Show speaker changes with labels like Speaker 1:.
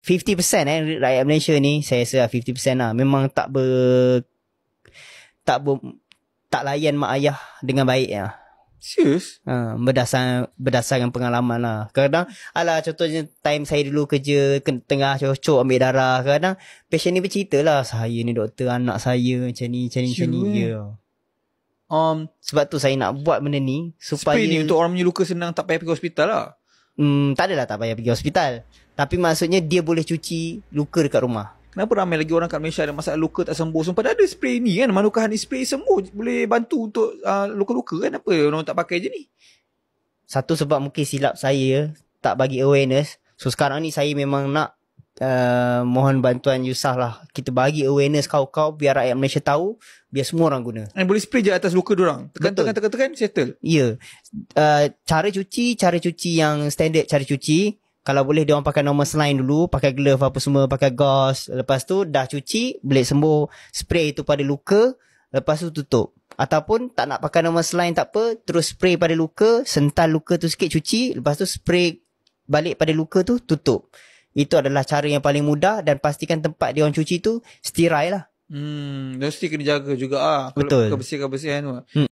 Speaker 1: 50% rakyat Malaysia ni, saya rasa 50% lah, memang tak layan mak ayah dengan baik lah.
Speaker 2: Serius?
Speaker 1: Berdasarkan pengalaman lah. Kadang contohnya time saya dulu kerja tengah cocok ambil darah, kadang patient ni bercerita lah, saya ni doktor, anak saya macam ni ya. Sebab tu saya nak buat benda ni supaya
Speaker 2: spray ni untuk orang punya luka senang, tak payah pergi hospital lah.
Speaker 1: Tak adalah tak payah pergi hospital, tapi maksudnya dia boleh cuci luka dekat rumah.
Speaker 2: Kenapa ramai lagi orang kat Malaysia ada masalah luka tak sembuh? Sumpah ada spray ni kan, Manuka Honey Spray sembuh, boleh bantu untuk luka-luka kan. Apa orang tak pakai je ni?
Speaker 1: Satu sebab mungkin silap saya tak bagi awareness. So sekarang ni saya memang nak mohon bantuan Yusuf lah, kita bagi awareness kau biar rakyat Malaysia tahu, biar semua orang guna.
Speaker 2: Boleh spray je atas luka diorang, tekan settle.
Speaker 1: Ya. Cara cuci yang standard cara cuci. Kalau boleh diorang pakai normal saline dulu, pakai glove apa semua, pakai gauze. Lepas tu dah cuci, boleh sembuh, spray itu pada luka, lepas tu tutup. Ataupun tak nak pakai normal saline tak apa, terus spray pada luka, sental luka tu sikit, cuci, lepas tu spray balik pada luka tu, tutup. Itu adalah cara yang paling mudah, dan pastikan tempat diorang cuci tu sterile lah.
Speaker 2: Mesti kena jaga juga
Speaker 1: Betul.
Speaker 2: Kebersihan tu.